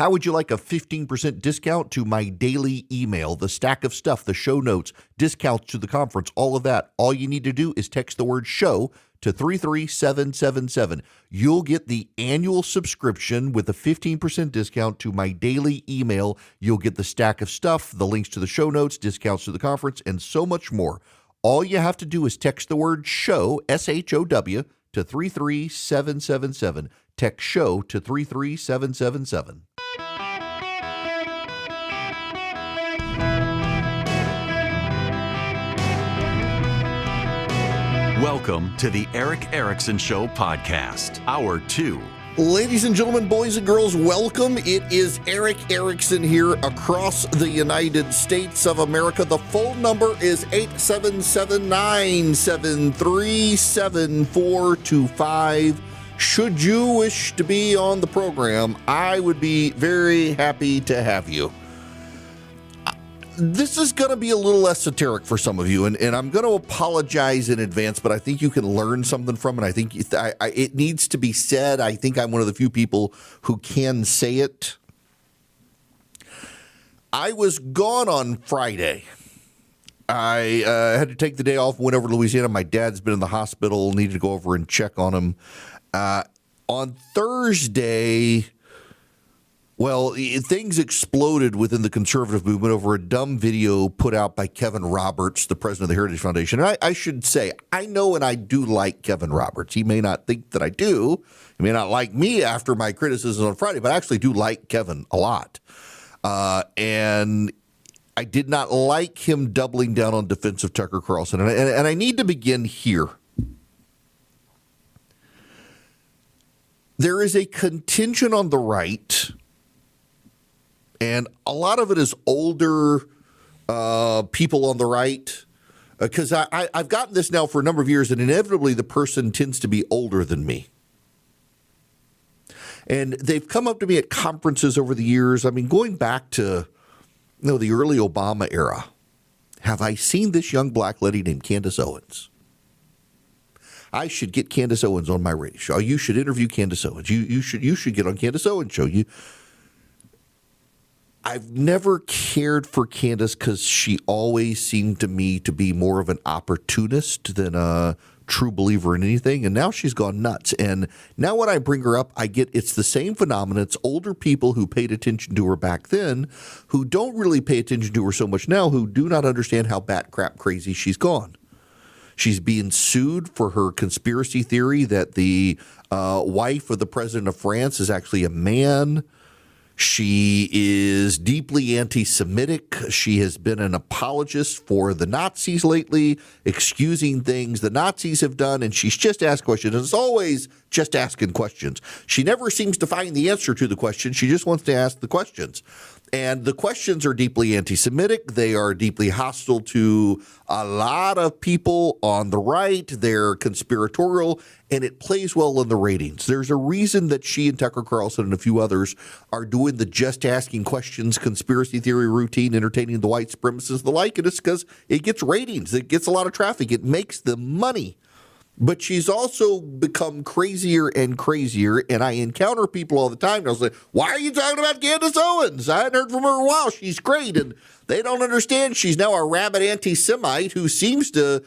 How would you like a 15% discount to my daily email, the stack of stuff, the show notes, discounts to the conference, all of that? All you need to do is text the word show to 33777. You'll get the annual subscription with a 15% discount to my daily email. You'll get the stack of stuff, the links to the show notes, discounts to the conference, and so much more. All you have to do is text the word show, SHOW, to 33777. Text show to 33777. Welcome to the Eric Erickson Show podcast, Hour 2. Ladies and gentlemen, boys and girls, welcome. It is Eric Erickson here across the United States of America. The phone number is 877-973-7425. Should you wish to be on the program, I would be very happy to have you. This is going to be a little esoteric for some of you, and I'm going to apologize in advance, but I think you can learn something from it. I think it needs to be said. I think I'm one of the few people who can say it. I was gone on Friday. I had to take the day off, went over to Louisiana. My dad's been in the hospital, needed to go over and check on him. On Thursday... Well, things exploded within the conservative movement over a dumb video put out by Kevin Roberts, the president of the Heritage Foundation. And I should say, I know and I do like Kevin Roberts. He may not think that I do. He may not like me after my criticism on Friday, but I actually do like Kevin a lot. And I did not like him doubling down on defense of Tucker Carlson. And I need to begin here. There is a contingent on the right, and a lot of it is older people on the right, because I've gotten this now for a number of years, and inevitably the person tends to be older than me. And they've come up to me at conferences over the years. I mean, going back to the early Obama era, have I seen this young black lady named Candace Owens? I should get Candace Owens on my radio show. You should interview Candace Owens. You should get on Candace Owens' show. I've never cared for Candace because she always seemed to me to be more of an opportunist than a true believer in anything. And now she's gone nuts. And now when I bring her up, it's the same phenomenon. It's older people who paid attention to her back then who don't really pay attention to her so much now, who do not understand how bat crap crazy she's gone. She's being sued for her conspiracy theory that the wife of the president of France is actually a man. She is deeply anti-Semitic. She has been an apologist for the Nazis lately, excusing things the Nazis have done, and she's just asked questions. And it's always just asking questions. She never seems to find the answer to the question. She just wants to ask the questions. And the questions are deeply anti-Semitic. They are deeply hostile to a lot of people on the right. They're conspiratorial, and it plays well in the ratings. There's a reason that she and Tucker Carlson and a few others are doing the just asking questions conspiracy theory routine, entertaining the white supremacists, the like, and it's because it gets ratings. It gets a lot of traffic. It makes them money. But she's also become crazier and crazier, and I encounter people all the time. And I was like, why are you talking about Candace Owens? I hadn't heard from her in a while. She's great, and they don't understand. She's now a rabid anti-Semite who seems to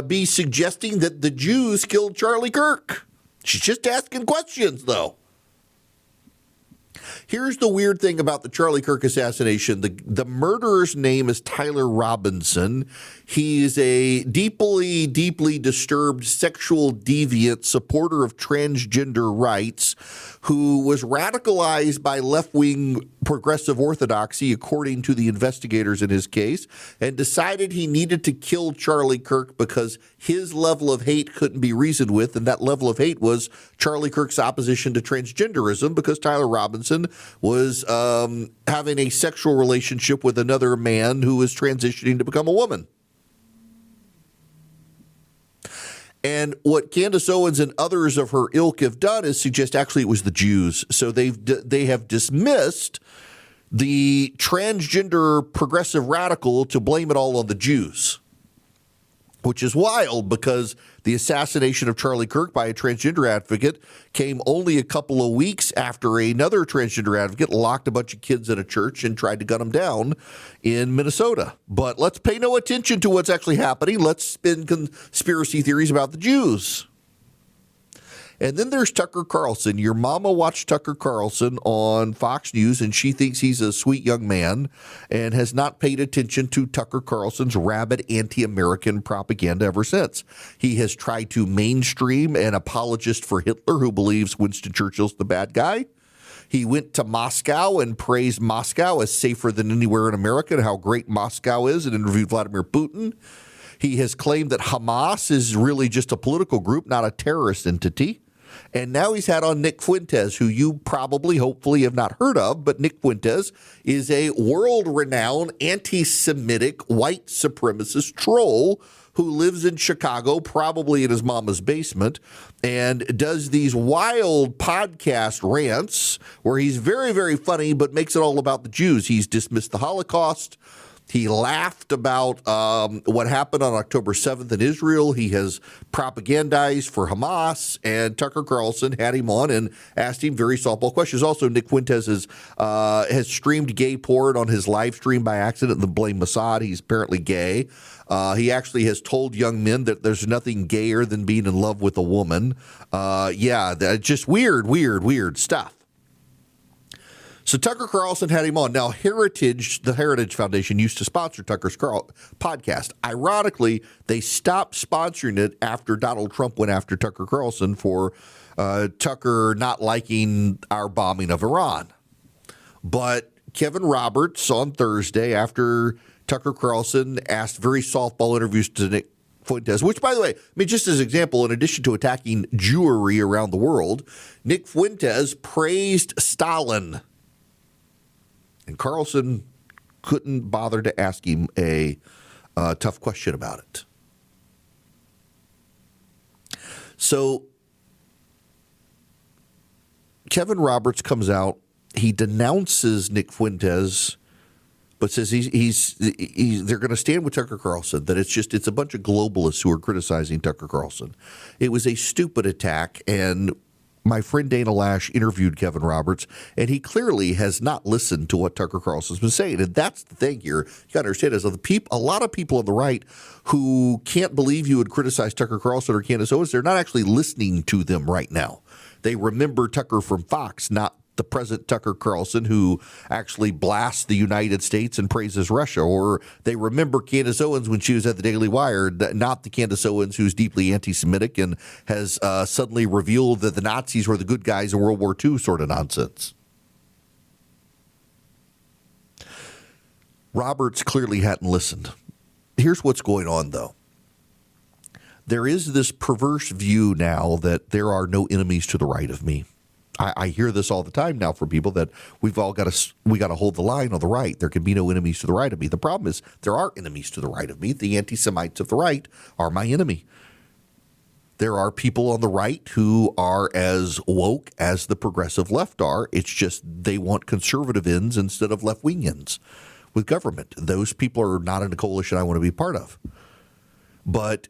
be suggesting that the Jews killed Charlie Kirk. She's just asking questions, though. Here's the weird thing about the Charlie Kirk assassination. The murderer's name is Tyler Robinson. He's a deeply, deeply disturbed sexual deviant supporter of transgender rights who was radicalized by left-wing progressive orthodoxy, according to the investigators in his case, and decided he needed to kill Charlie Kirk because his level of hate couldn't be reasoned with, and that level of hate was Charlie Kirk's opposition to transgenderism because Tyler Robinson was having a sexual relationship with another man who was transitioning to become a woman. And what Candace Owens and others of her ilk have done is suggest actually it was the Jews. So they have dismissed the transgender progressive radical to blame it all on the Jews. which is wild because the assassination of Charlie Kirk by a transgender advocate came only a couple of weeks after another transgender advocate locked a bunch of kids in a church and tried to gun them down in Minnesota. But let's pay no attention to what's actually happening. Let's spin conspiracy theories about the Jews. And then there's Tucker Carlson. Your mama watched Tucker Carlson on Fox News, and she thinks he's a sweet young man and has not paid attention to Tucker Carlson's rabid anti-American propaganda ever since. He has tried to mainstream an apologist for Hitler who believes Winston Churchill's the bad guy. He went to Moscow and praised Moscow as safer than anywhere in America and how great Moscow is, and interviewed Vladimir Putin. He has claimed that Hamas is really just a political group, not a terrorist entity. And now he's had on Nick Fuentes, who you probably, hopefully, have not heard of. But Nick Fuentes is a world-renowned anti-Semitic white supremacist troll who lives in Chicago, probably in his mama's basement, and does these wild podcast rants where he's very, very funny, but makes it all about the Jews. He's dismissed the Holocaust. He laughed about what happened on October 7th in Israel. He has propagandized for Hamas, and Tucker Carlson had him on and asked him very softball questions. Also, Nick Fuentes has streamed gay porn on his live stream by accident and blamed Mossad. He's apparently gay. He actually has told young men that there's nothing gayer than being in love with a woman. Just weird stuff. So Tucker Carlson had him on. Now, the Heritage Foundation used to sponsor Tucker's podcast. Ironically, they stopped sponsoring it after Donald Trump went after Tucker Carlson for Tucker not liking our bombing of Iran. But Kevin Roberts on Thursday, after Tucker Carlson asked very softball interviews to Nick Fuentes, which, by the way, just as an example, in addition to attacking Jewry around the world, Nick Fuentes praised Stalin. And Carlson couldn't bother to ask him a tough question about it. So Kevin Roberts comes out. He denounces Nick Fuentes, but says they're going to stand with Tucker Carlson, that it's a bunch of globalists who are criticizing Tucker Carlson. It was a stupid attack, and my friend Dana Lash interviewed Kevin Roberts, and he clearly has not listened to what Tucker Carlson's been saying. And that's the thing here. You got to understand is a lot of people on the right who can't believe you would criticize Tucker Carlson or Candace Owens, they're not actually listening to them right now. They remember Tucker from Fox, not the present Tucker Carlson who actually blasts the United States and praises Russia. Or they remember Candace Owens when she was at the Daily Wire, not the Candace Owens who's deeply anti-Semitic and has suddenly revealed that the Nazis were the good guys in World War II sort of nonsense. Roberts clearly hadn't listened. Here's what's going on, though. There is this perverse view now that there are no enemies to the right of me. I hear this all the time now from people that we got to hold the line on the right. There can be no enemies to the right of me. The problem is there are enemies to the right of me. The anti-Semites of the right are my enemy. There are people on the right who are as woke as the progressive left are. It's just they want conservative ends instead of left-wing ends with government. Those people are not in a coalition I want to be part of. But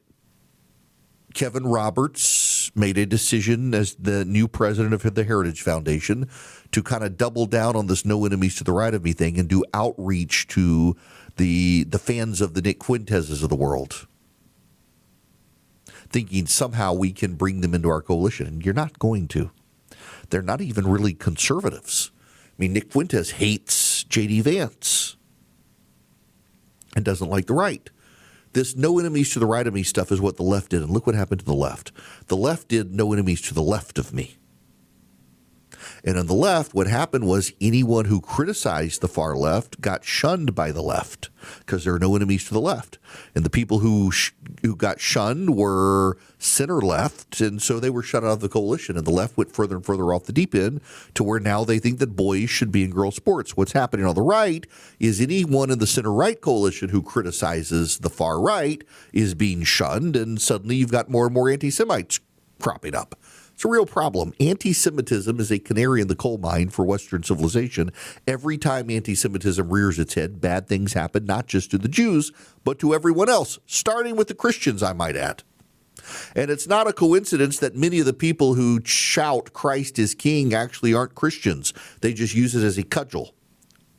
Kevin Roberts made a decision as the new president of the Heritage Foundation to kind of double down on this no enemies to the right of me thing and do outreach to the fans of the Nick Fuenteses of the world, thinking somehow we can bring them into our coalition. And you're not going to. They're not even really conservatives. Nick Fuentes hates J.D. Vance and doesn't like the right. This no enemies to the right of me stuff is what the left did. And look what happened to the left. The left did no enemies to the left of me. And on the left, what happened was anyone who criticized the far left got shunned by the left because there are no enemies to the left. And the people who got shunned were center left, and so they were shut out of the coalition. And the left went further and further off the deep end to where now they think that boys should be in girls' sports. What's happening on the right is anyone in the center-right coalition who criticizes the far right is being shunned, and suddenly you've got more and more anti-Semites cropping up. It's a real problem. Anti-Semitism is a canary in the coal mine for Western civilization. Every time anti-Semitism rears its head, bad things happen, not just to the Jews, but to everyone else, starting with the Christians, I might add. And it's not a coincidence that many of the people who shout Christ is King actually aren't Christians. They just use it as a cudgel.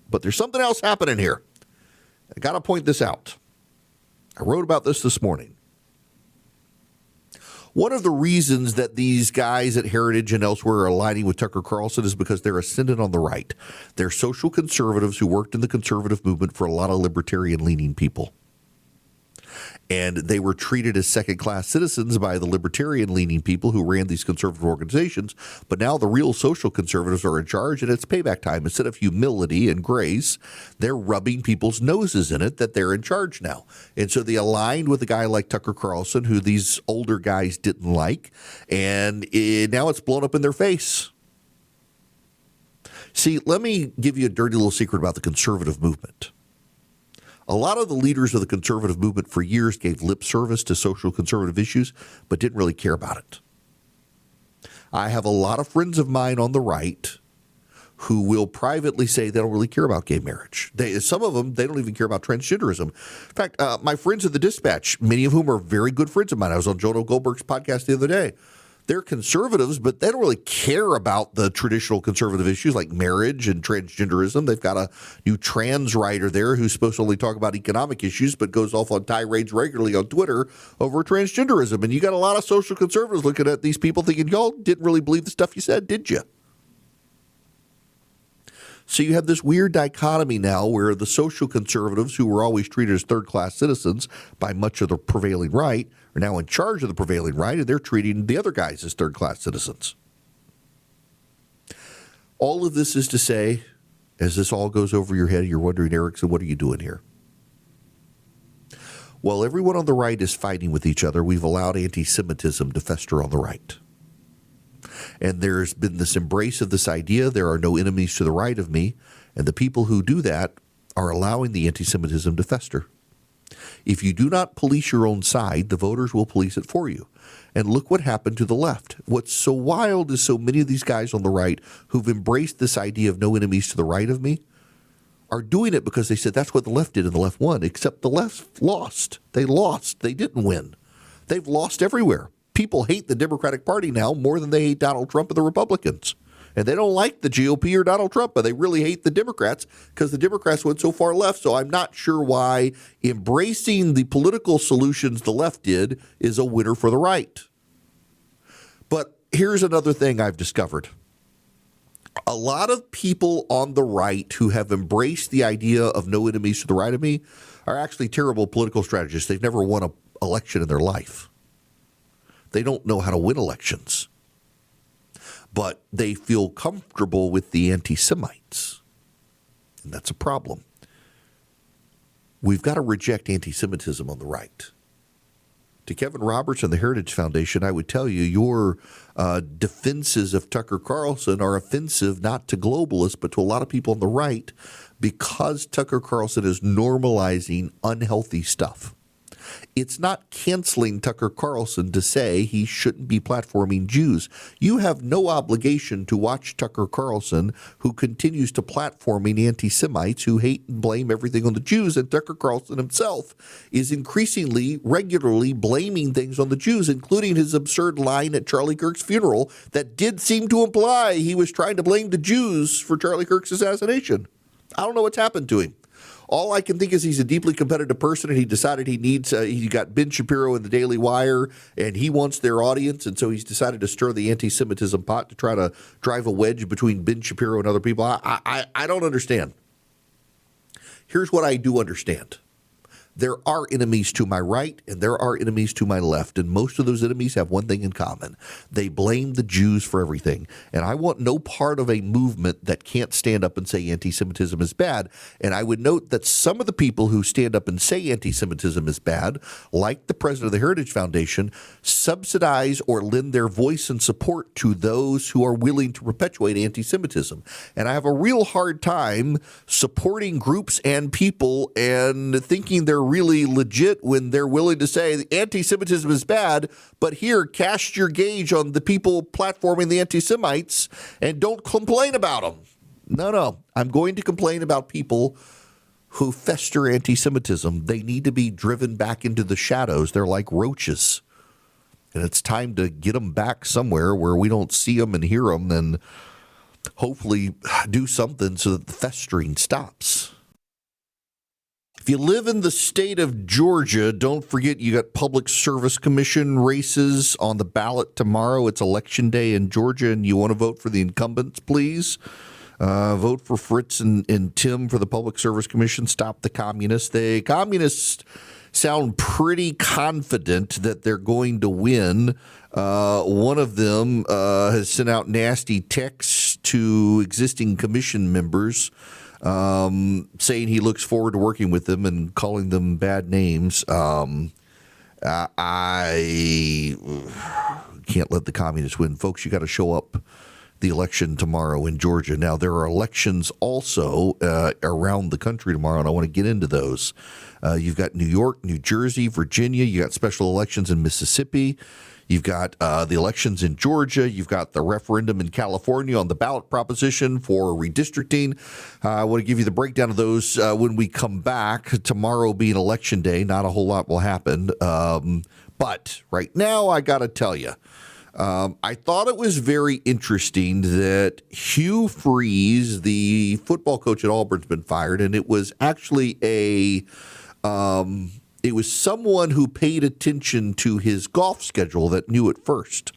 But there's something else happening here. I got to point this out. I wrote about this morning. One of the reasons that these guys at Heritage and elsewhere are aligning with Tucker Carlson is because they're ascendant on the right. They're social conservatives who worked in the conservative movement for a lot of libertarian-leaning people. And they were treated as second-class citizens by the libertarian-leaning people who ran these conservative organizations. But now the real social conservatives are in charge, and it's payback time. Instead of humility and grace, they're rubbing people's noses in it that they're in charge now. And so they aligned with a guy like Tucker Carlson, who these older guys didn't like, and now it's blown up in their face. See, let me give you a dirty little secret about the conservative movement. A lot of the leaders of the conservative movement for years gave lip service to social conservative issues, but didn't really care about it. I have a lot of friends of mine on the right who will privately say they don't really care about gay marriage. Some of them, they don't even care about transgenderism. In fact, my friends at the Dispatch, many of whom are very good friends of mine. I was on Jonah Goldberg's podcast the other day. They're conservatives, but they don't really care about the traditional conservative issues like marriage and transgenderism. They've got a new trans writer there who's supposed to only talk about economic issues, but goes off on tirades regularly on Twitter over transgenderism. And you got a lot of social conservatives looking at these people thinking, y'all didn't really believe the stuff you said, did you? So you have this weird dichotomy now where the social conservatives, who were always treated as third-class citizens by much of the prevailing right, are now in charge of the prevailing right, and they're treating the other guys as third-class citizens. All of this is to say, as this all goes over your head, you're wondering, Erickson, what are you doing here? Well, everyone on the right is fighting with each other. We've allowed anti-Semitism to fester on the right. And there's been this embrace of this idea, there are no enemies to the right of me, and the people who do that are allowing the anti-Semitism to fester. If you do not police your own side, the voters will police it for you. And look what happened to the left. What's so wild is so many of these guys on the right who've embraced this idea of no enemies to the right of me are doing it because they said that's what the left did and the left won, except the left lost. They lost. They didn't win. They've lost everywhere. People hate the Democratic Party now more than they hate Donald Trump and the Republicans. And they don't like the GOP or Donald Trump, but they really hate the Democrats because the Democrats went so far left. So I'm not sure why embracing the political solutions the left did is a winner for the right. But here's another thing I've discovered. A lot of people on the right who have embraced the idea of no enemies to the right of me are actually terrible political strategists. They've never won an election in their life. They don't know how to win elections. But they feel comfortable with the anti-Semites. And that's a problem. We've got to reject anti-Semitism on the right. To Kevin Roberts and the Heritage Foundation, I would tell you your defenses of Tucker Carlson are offensive not to globalists, but to a lot of people on the right because Tucker Carlson is normalizing unhealthy stuff. It's not canceling Tucker Carlson to say he shouldn't be platforming Jews. You have no obligation to watch Tucker Carlson, who continues to platforming anti-Semites who hate and blame everything on the Jews. And Tucker Carlson himself is increasingly, regularly blaming things on the Jews, including his absurd line at Charlie Kirk's funeral that did seem to imply he was trying to blame the Jews for Charlie Kirk's assassination. I don't know what's happened to him. All I can think is he's a deeply competitive person, and he decided he needs he got Ben Shapiro and the Daily Wire, and he wants their audience, and so he's decided to stir the anti-Semitism pot to try to drive a wedge between Ben Shapiro and other people. I don't understand. Here's what I do understand. There are enemies to my right and there are enemies to my left, and most of those enemies have one thing in common. They blame the Jews for everything, and I want no part of a movement that can't stand up and say anti-Semitism is bad. And I would note that some of the people who stand up and say anti-Semitism is bad, like the president of the Heritage Foundation, subsidize or lend their voice and support to those who are willing to perpetuate anti-Semitism. And I have a real hard time supporting groups and people and thinking they're really legit when they're willing to say anti-Semitism is bad, but here, cast your gauge on the people platforming the anti-Semites and don't complain about them. No, I'm going to complain about people who fester anti-Semitism. They need to be driven back into the shadows. They're like roaches. And it's time to get them back somewhere where we don't see them and hear them, and hopefully do something so that the festering stops. If you live in the state of Georgia, don't forget you got Public Service Commission races on the ballot tomorrow. It's Election Day in Georgia, and you want to vote for the incumbents, please. Vote for Fritz and Tim for the Public Service Commission. Stop the communists. The communists sound pretty confident that they're going to win. One of them has sent out nasty texts to existing commission members saying he looks forward to working with them and calling them bad names. I can't let the communists win. Folks, you got to show up the election tomorrow in Georgia. Now, there are elections also around the country tomorrow, and I want to get into those. You've got New York, New Jersey, Virginia. You got special elections in Mississippi. You've got the elections in Georgia. You've got the referendum in California on the ballot proposition for redistricting. I want to give you the breakdown of those when we come back. Tomorrow being Election Day, not a whole lot will happen. But right now, I got to tell you, I thought it was very interesting that Hugh Freeze, the football coach at Auburn's been fired, and it was actually it was someone who paid attention to his golf schedule that knew it first.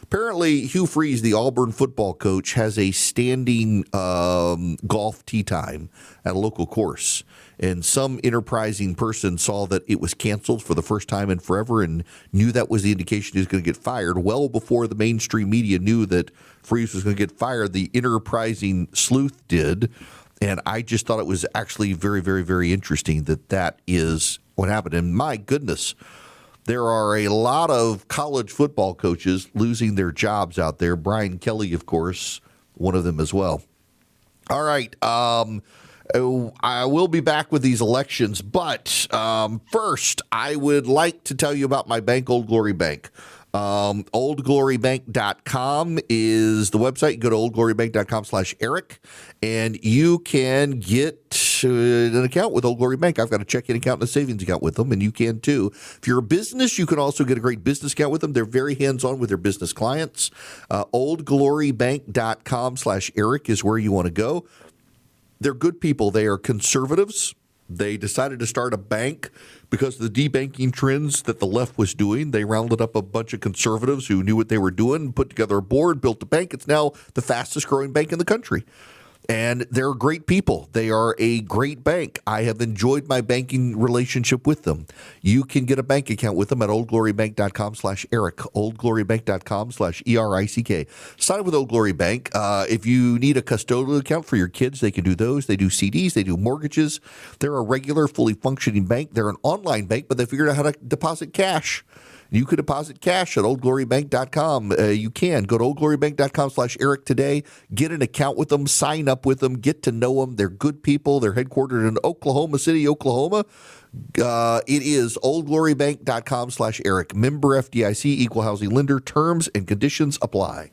Apparently, Hugh Freeze, the Auburn football coach, has a standing golf tee time at a local course. And some enterprising person saw that it was canceled for the first time in forever and knew that was the indication he was going to get fired. Well before the mainstream media knew that Freeze was going to get fired, the enterprising sleuth did. And I just thought it was actually very, very, very interesting that is what happened. And my goodness, there are a lot of college football coaches losing their jobs out there. Brian Kelly, of course, one of them as well. All right. I will be back with these elections, but first, I would like to tell you about my bank, Old Glory Bank. OldGloryBank.com is the website. You go to OldGloryBank.com/Eric, and you can get an account with Old Glory Bank. I've got a checking account and a savings account with them, and you can too. If you're a business, you can also get a great business account with them. They're very hands-on with their business clients. OldGloryBank.com/Eric is where you want to go. They're good people. They are conservatives. They decided to start a bank because of the debanking trends that the left was doing. They rounded up a bunch of conservatives who knew what they were doing, put together a board, built a bank. It's now the fastest growing bank in the country. And they're great people. They are a great bank. I have enjoyed my banking relationship with them. You can get a bank account with them at oldglorybank.com/Eric, oldglorybank.com/ERICK. Sign up with Old Glory Bank. If you need a custodial account for your kids, they can do those. They do CDs. They do mortgages. They're a regular, fully functioning bank. They're an online bank, but they figured out how to deposit cash. You could deposit cash at oldglorybank.com. You can. Go to oldglorybank.com/Eric today. Get an account with them. Sign up with them. Get to know them. They're good people. They're headquartered in Oklahoma City, Oklahoma. It is oldglorybank.com/Eric. Member FDIC, equal housing lender. Terms and conditions apply.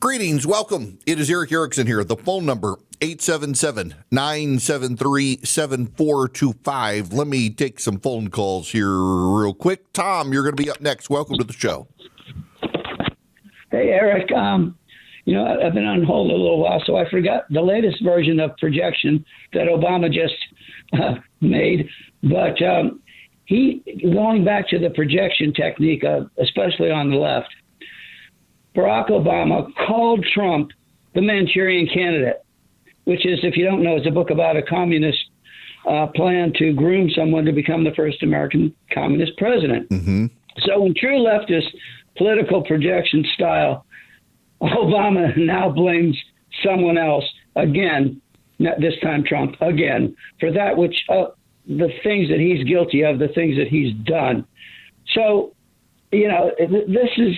Greetings. Welcome. It is Eric Erickson here. The phone number, 877-973-7425. Let me take some phone calls here real quick. Tom, you're going to be up next. Welcome to the show. Hey, Eric. I've been on hold a little while, so I forgot the latest version of projection that Obama just made. But going back to the projection technique, especially on the left, Barack Obama called Trump the Manchurian Candidate, which is, if you don't know, is a book about a communist plan to groom someone to become the first American communist president. Mm-hmm. So in true leftist political projection style, Obama now blames someone else again, not this time Trump, again, for that which the things that he's guilty of, the things that he's done. So, this is,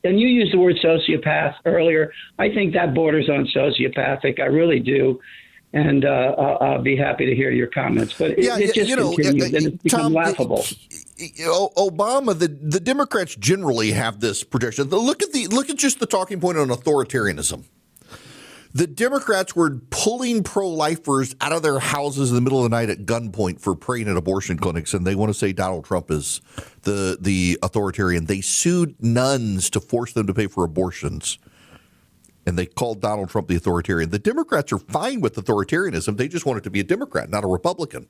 and you used the word sociopath earlier. I think that borders on sociopathic. I really do. and I'll be happy to hear your comments. But it just continues, and it's become laughable. Obama, the Democrats generally have this projection. Look at just the talking point on authoritarianism. The Democrats were pulling pro-lifers out of their houses in the middle of the night at gunpoint for praying at abortion clinics, and they want to say Donald Trump is the authoritarian. They sued nuns to force them to pay for abortions, and they called Donald Trump the authoritarian. The Democrats are fine with authoritarianism. They just want it to be a Democrat, not a Republican.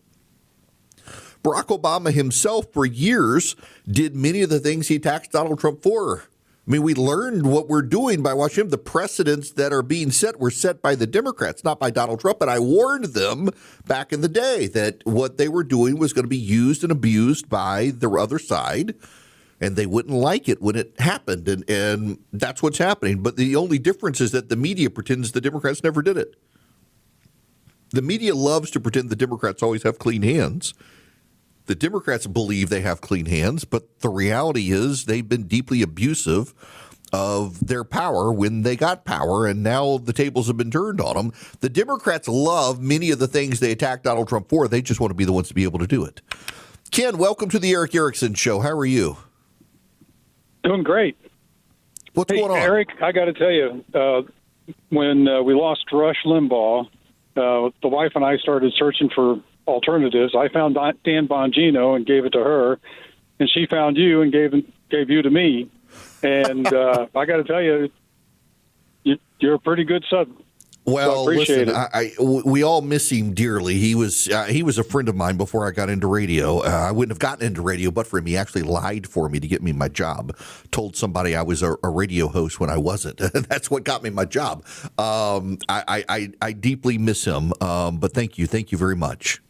Barack Obama himself, for years, did many of the things he attacked Donald Trump for. I mean, we learned what we're doing by watching him. The precedents that are being set were set by the Democrats, not by Donald Trump. And I warned them back in the day that what they were doing was going to be used and abused by the other side, and they wouldn't like it when it happened. And that's what's happening. But the only difference is that the media pretends the Democrats never did it. The media loves to pretend the Democrats always have clean hands. The Democrats believe they have clean hands, but the reality is they've been deeply abusive of their power when they got power, and now the tables have been turned on them. The Democrats love many of the things they attacked Donald Trump for. They just want to be the ones to be able to do it. Ken, welcome to the Eric Erickson Show. How are you? Doing great. What's going on? Eric, I got to tell you, when we lost Rush Limbaugh, the wife and I started searching for alternatives. I found Dan Bongino and gave it to her, and she found you and gave you to me. And I got to tell you, you're a pretty good sub. Well, so listen, we all miss him dearly. He was a friend of mine before I got into radio. I wouldn't have gotten into radio but for him. He actually lied for me to get me my job. Told somebody I was a radio host when I wasn't. That's what got me my job. I deeply miss him. But thank you very much.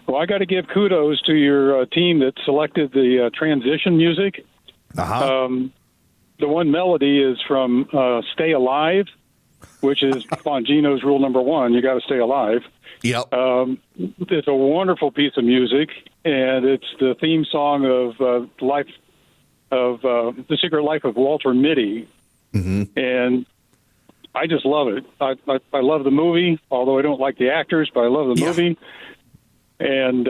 Well, I got to give kudos to your team that selected the transition music. Uh-huh. The one melody is from Stay Alive, which is Bongino's rule number one. You got to stay alive. Yep. It's a wonderful piece of music, and it's the theme song of The Secret Life of Walter Mitty. Mm-hmm. And I just love it. I love the movie, although I don't like the actors, but I love the movie. And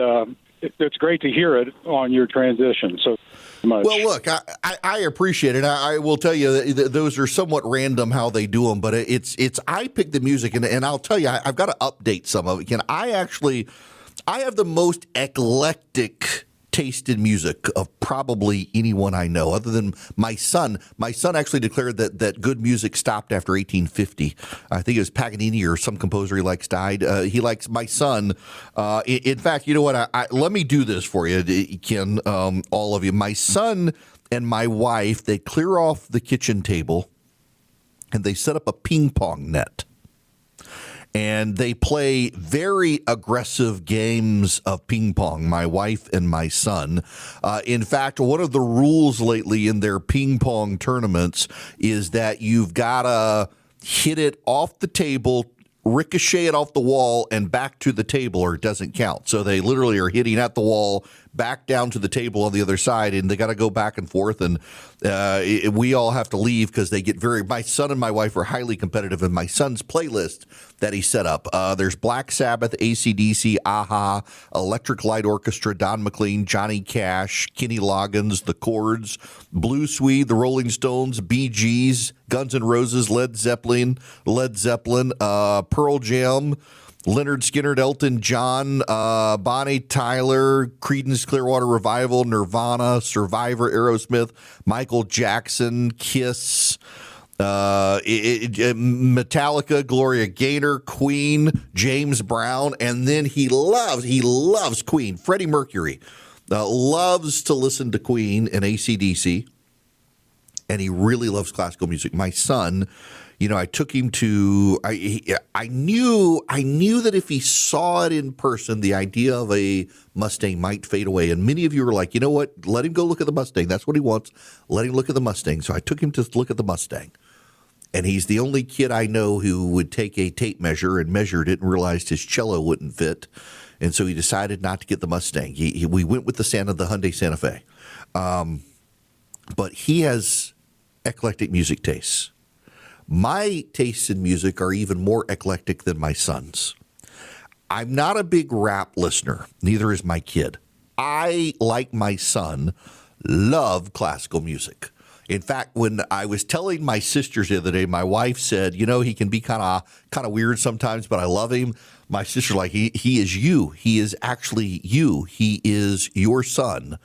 it's great to hear it on your transition. So much. Well, look, I appreciate it. I will tell you that those are somewhat random how they do them, but I pick the music, and I'll tell you, I've got to update some of it. I have the most eclectic taste in music of probably anyone I know, other than my son. My son actually declared that good music stopped after 1850. I think it was Paganini or some composer he likes died. He likes my son. In fact, you know what? Let me do this for you, Ken, all of you. My son and my wife, they clear off the kitchen table and they set up a ping pong net. And they play very aggressive games of ping pong, my wife and my son. In fact, one of the rules lately in their ping pong tournaments is that you've got to hit it off the table, ricochet it off the wall, and back to the table, or it doesn't count. So they literally are hitting at the wall, back down to the table on the other side, and they got to go back and forth. And we all have to leave because they get my son and my wife are highly competitive. And my son's playlist that he set up, there's Black Sabbath, AC/DC, Aha, Electric Light Orchestra, Don McLean, Johnny Cash, Kenny Loggins, The Chords, Blue Swede, The Rolling Stones, Bee Gees, Guns N' Roses, Led Zeppelin, Pearl Jam, Leonard Skinner, Elton John, Bonnie Tyler, Creedence Clearwater Revival, Nirvana, Survivor, Aerosmith, Michael Jackson, Kiss, Metallica, Gloria Gaynor, Queen, James Brown, and then he loves Queen. Freddie Mercury loves to listen to Queen and AC/DC, and he really loves classical music. My son, I took him to. I knew that if he saw it in person, the idea of a Mustang might fade away. And many of you are like, you know what? Let him go look at the Mustang. That's what he wants. Let him look at the Mustang. So I took him to look at the Mustang. And he's the only kid I know who would take a tape measure and measured it and realized his cello wouldn't fit. And so he decided not to get the Mustang. We went with the Hyundai Santa Fe. But he has eclectic music tastes. My tastes in music are even more eclectic than my son's. I'm not a big rap listener. Neither is my kid. I, like my son, love classical music. In fact, when I was telling my sisters the other day, my wife said, he can be kind of weird sometimes, but I love him. My sister's like, he is you. He is actually you. He is your son.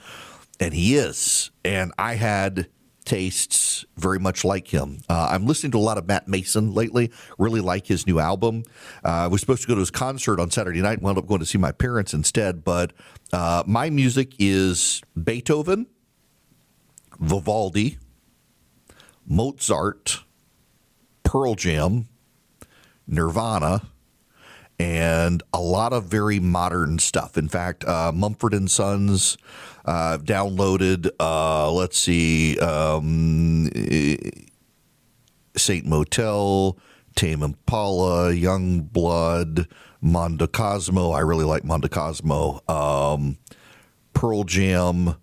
And he is. And I had tastes very much like him. I'm listening to a lot of Matt Mason lately. Really like his new album. I was supposed to go to his concert on Saturday night. Wound up going to see my parents instead. But my music is Beethoven, Vivaldi, Mozart, Pearl Jam, Nirvana, and a lot of very modern stuff. In fact, Mumford & Sons, I've downloaded, Saint Motel, Tame Impala, Youngblood, Mondo Cosmo. I really like Mondo Cosmo. Pearl Jam,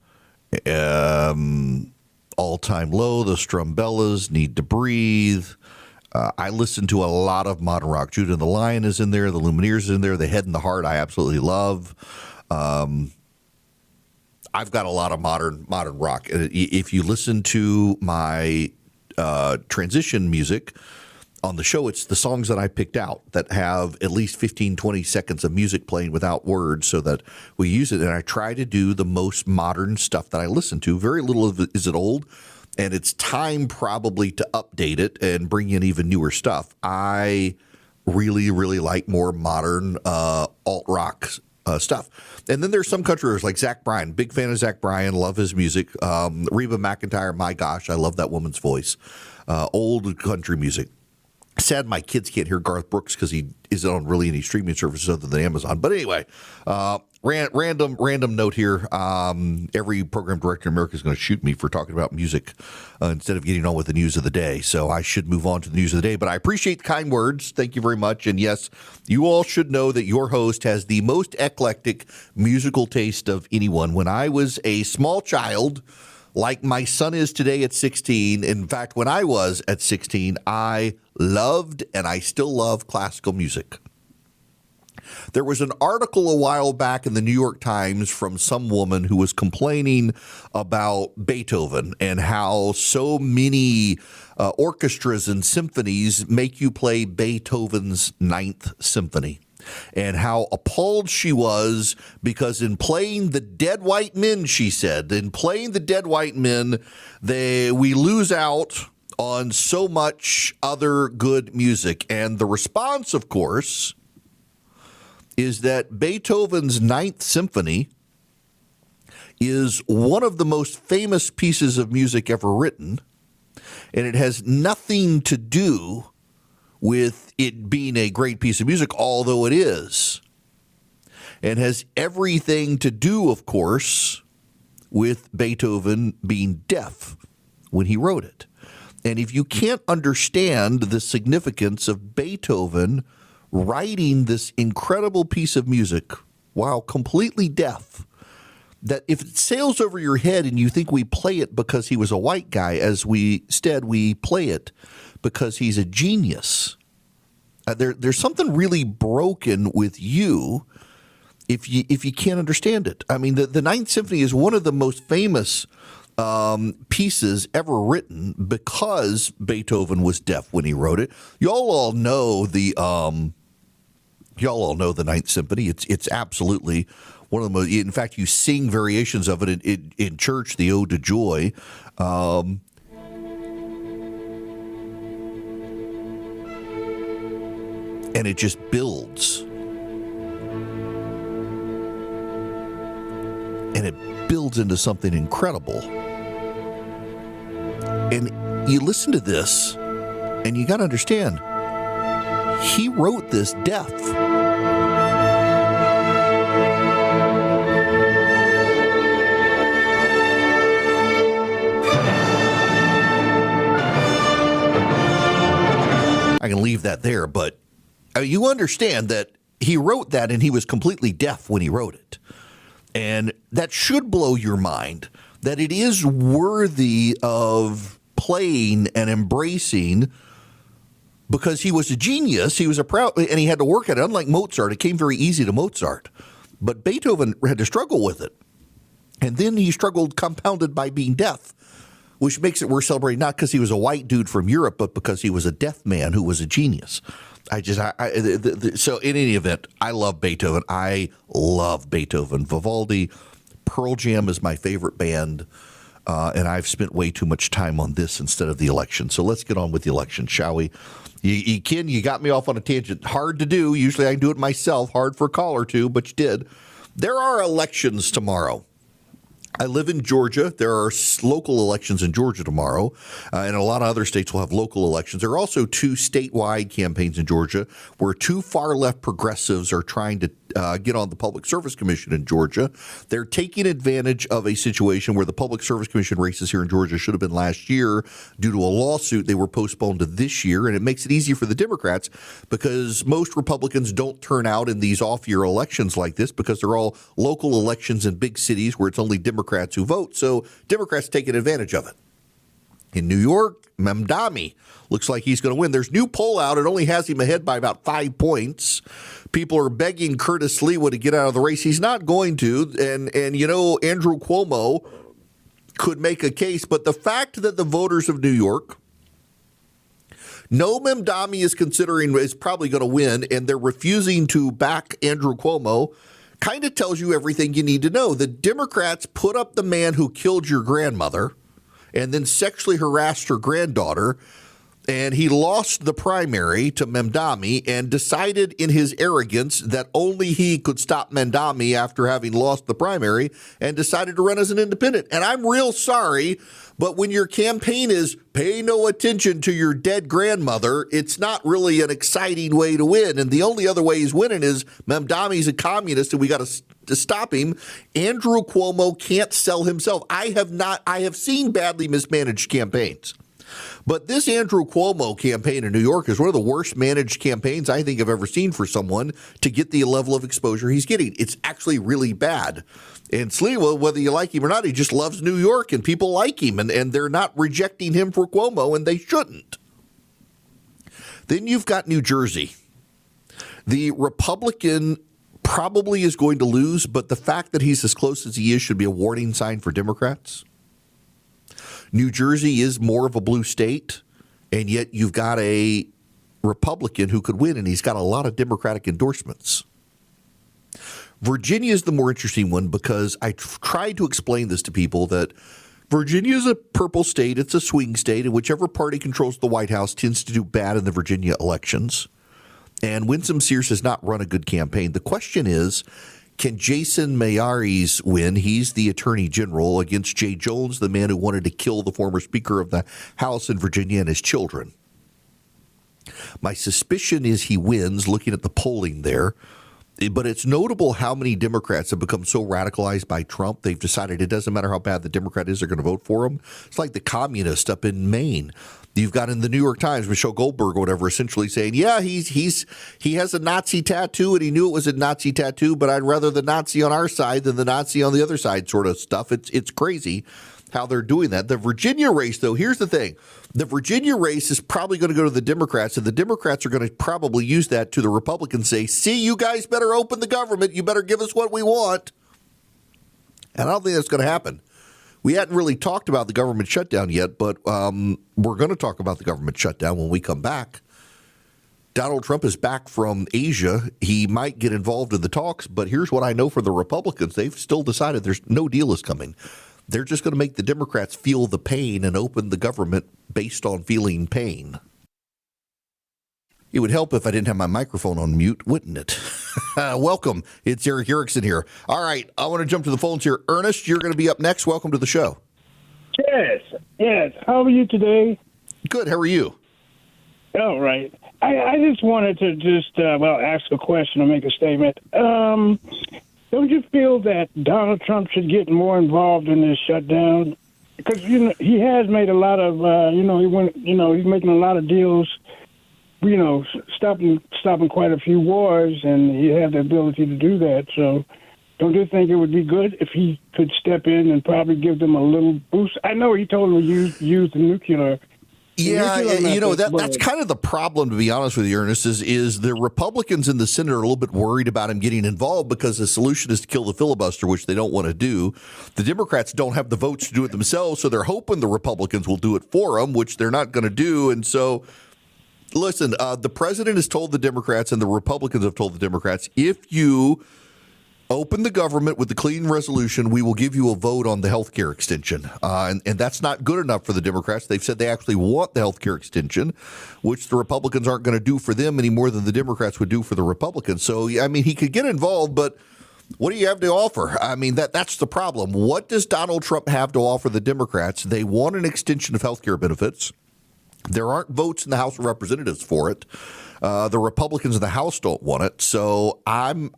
All Time Low, the Strumbellas, Need to Breathe. I listen to a lot of modern rock. Judah and the Lion is in there. The Lumineers is in there. The Head and the Heart I absolutely love. I've got a lot of modern rock. If you listen to my transition music on the show, it's the songs that I picked out that have at least 15, 20 seconds of music playing without words so that we use it. And I try to do the most modern stuff that I listen to. Very little of it is it old. And it's time probably to update it and bring in even newer stuff. I really, really like more modern alt-rock stuff. And then there's some countryers like Zach Bryan. Big fan of Zach Bryan. Love his music. Reba McEntire, my gosh, I love that woman's voice. Old country music. Sad my kids can't hear Garth Brooks because he isn't on really any streaming services other than Amazon. But anyway, random note here. Every program director in America is going to shoot me for talking about music instead of getting on with the news of the day. So I should move on to the news of the day. But I appreciate the kind words. Thank you very much. And yes, you all should know that your host has the most eclectic musical taste of anyone. When I was a small child, like my son is today at 16. In fact, when I was at 16, I loved and I still love classical music. There was an article a while back in the New York Times from some woman who was complaining about Beethoven and how so many orchestras and symphonies make you play Beethoven's Ninth Symphony. And how appalled she was because in playing the Dead White Men, she said, we lose out on so much other good music. And the response, of course, is that Beethoven's Ninth Symphony is one of the most famous pieces of music ever written, and it has nothing to do with it being a great piece of music, although it is, and has everything to do, of course, with Beethoven being deaf when he wrote it. And if you can't understand the significance of Beethoven writing this incredible piece of music while completely deaf, that if it sails over your head and you think we play it because he was a white guy, instead we play it because he's a genius. There's something really broken with you if you can't understand it. I mean, the Ninth Symphony is one of the most famous pieces ever written because Beethoven was deaf when he wrote it. Y'all all know the Ninth Symphony. It's absolutely one of the most. In fact, you sing variations of it in church, the Ode to Joy. And it just builds. And it builds into something incredible. And you listen to this, and you got to understand, he wrote this deaf. I can leave that there, but you understand that he wrote that and he was completely deaf when he wrote it. And that should blow your mind, that it is worthy of playing and embracing because he was a genius. He was and he had to work at it. Unlike Mozart, it came very easy to Mozart. But Beethoven had to struggle with it. And then he struggled compounded by being deaf, which makes it worth celebrating, not because he was a white dude from Europe, but because he was a deaf man who was a genius. So in any event, I love Beethoven. I love Beethoven. Vivaldi, Pearl Jam is my favorite band. And I've spent way too much time on this instead of the election. So let's get on with the election, shall we? Ken, you got me off on a tangent. Hard to do. Usually I do it myself. Hard for a call or two, but you did. There are elections tomorrow. I live in Georgia. There are local elections in Georgia tomorrow, and a lot of other states will have local elections. There are also 2 statewide campaigns in Georgia where 2 far-left progressives are trying to get on the Public Service Commission in Georgia. They're taking advantage of a situation where the Public Service Commission races here in Georgia should have been last year due to a lawsuit. They were postponed to this year, and it makes it easy for the Democrats because most Republicans don't turn out in these off-year elections like this because they're all local elections in big cities where it's only Democrats who vote. So Democrats taking advantage of it. In New York, Mamdani looks like he's going to win. There's new poll out. It only has him ahead by about 5 points. People are begging Curtis Lewa to get out of the race. He's not going to. And Andrew Cuomo could make a case. But the fact that the voters of New York know Mamdani is probably going to win, and they're refusing to back Andrew Cuomo, kind of tells you everything you need to know. The Democrats put up the man who killed your grandmother and then sexually harassed her granddaughter, and he lost the primary to Mamdani and decided in his arrogance that only he could stop Mamdani after having lost the primary and decided to run as an independent. And I'm real sorry, but when your campaign is pay no attention to your dead grandmother, it's not really an exciting way to win. And the only other way he's winning is Mamdani's a communist and we got to stop him. Andrew Cuomo can't sell himself. I have seen badly mismanaged campaigns. But this Andrew Cuomo campaign in New York is one of the worst managed campaigns I think I've ever seen for someone to get the level of exposure he's getting. It's actually really bad. And Sliwa, whether you like him or not, he just loves New York and people like him and they're not rejecting him for Cuomo and they shouldn't. Then you've got New Jersey. The Republican probably is going to lose, but the fact that he's as close as he is should be a warning sign for Democrats. New Jersey is more of a blue state, and yet you've got a Republican who could win, and he's got a lot of Democratic endorsements. Virginia is the more interesting one because I tried to explain this to people that Virginia is a purple state. It's a swing state, and whichever party controls the White House tends to do bad in the Virginia elections. And Winsome Sears has not run a good campaign. The question is, can Jason Mayares win? He's the attorney general against Jay Jones, the man who wanted to kill the former Speaker of the House in Virginia and his children. My suspicion is he wins, looking at the polling there. But it's notable how many Democrats have become so radicalized by Trump, they've decided it doesn't matter how bad the Democrat is, they're going to vote for him. It's like the communist up in Maine. You've got in the New York Times, Michelle Goldberg or whatever, essentially saying, yeah, he has a Nazi tattoo and he knew it was a Nazi tattoo, but I'd rather the Nazi on our side than the Nazi on the other side sort of stuff. It's crazy how they're doing that. The Virginia race, though, here's the thing. The Virginia race is probably going to go to the Democrats, and the Democrats are going to probably use that to the Republicans, say, see, you guys better open the government. You better give us what we want. And I don't think that's going to happen. We hadn't really talked about the government shutdown yet, but we're going to talk about the government shutdown when we come back. Donald Trump is back from Asia. He might get involved in the talks, but here's what I know for the Republicans. They've still decided there's no deal is coming. They're just going to make the Democrats feel the pain and open the government based on feeling pain. It would help if I didn't have my microphone on mute, wouldn't it? Welcome. It's Eric Erickson here. All right. I want to jump to the phones here. Ernest, you're going to be up next. Welcome to the show. Yes. How are you today? Good. How are you? All right. I just wanted to ask a question or make a statement. Don't you feel that Donald Trump should get more involved in this shutdown? Because he has made a lot of he's making a lot of deals, stopping quite a few wars, and he had the ability to do that. So don't you think it would be good if he could step in and probably give them a little boost? I know he told them to use the nuclear Yeah, that's kind of the problem, to be honest with you, Ernest, is the Republicans in the Senate are a little bit worried about him getting involved because the solution is to kill the filibuster, which they don't want to do. The Democrats don't have the votes to do it themselves, so they're hoping the Republicans will do it for them, which they're not going to do. And so, listen, the president has told the Democrats and the Republicans have told the Democrats, if you open the government with the clean resolution, we will give you a vote on the health care extension. And that's not good enough for the Democrats. They've said they actually want the health care extension, which the Republicans aren't going to do for them any more than the Democrats would do for the Republicans. So, I mean, he could get involved, but what do you have to offer? I mean, that's the problem. What does Donald Trump have to offer the Democrats? They want an extension of health care benefits. There aren't votes in the House of Representatives for it. The Republicans in the House don't want it, so I'm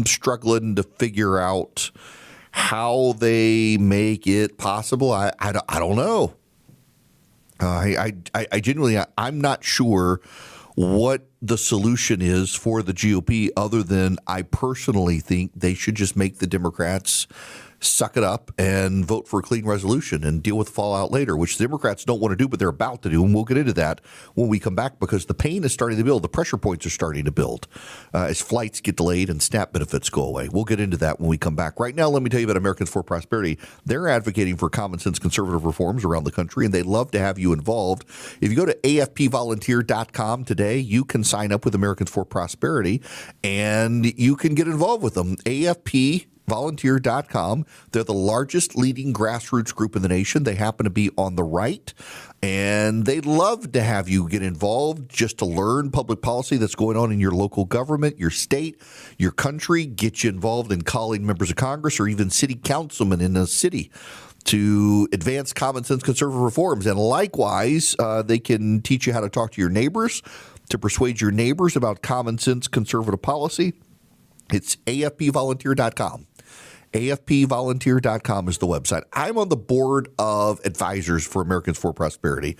struggling to figure out how they make it possible. I don't know. I genuinely I'm not sure what the solution is for the GOP, other than I personally think they should just make the Democrats suck it up and vote for a clean resolution and deal with the fallout later, which the Democrats don't want to do, but they're about to do. And we'll get into that when we come back, because the pain is starting to build. The pressure points are starting to build as flights get delayed and SNAP benefits go away. We'll get into that when we come back. Right now, let me tell you about Americans for Prosperity. They're advocating for common sense conservative reforms around the country, and they'd love to have you involved. If you go to afpvolunteer.com today, you can sign up with Americans for Prosperity and you can get involved with them. AFPvolunteer.com. They're the largest leading grassroots group in the nation. They happen to be on the right, and they'd love to have you get involved just to learn public policy that's going on in your local government, your state, your country, get you involved in calling members of Congress or even city councilmen in a city to advance common sense conservative reforms. And likewise, they can teach you how to talk to your neighbors, to persuade your neighbors about common sense conservative policy. It's afpvolunteer.com. AFPvolunteer.com is the website. I'm on the board of advisors for Americans for Prosperity.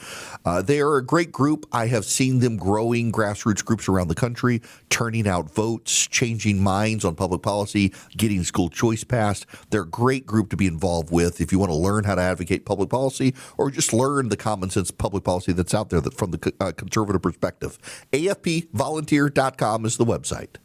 They are a great group. I have seen them growing grassroots groups around the country, turning out votes, changing minds on public policy, getting school choice passed. They're a great group to be involved with if you want to learn how to advocate public policy or just learn the common sense public policy that's out there from the conservative perspective. AFPvolunteer.com is the website.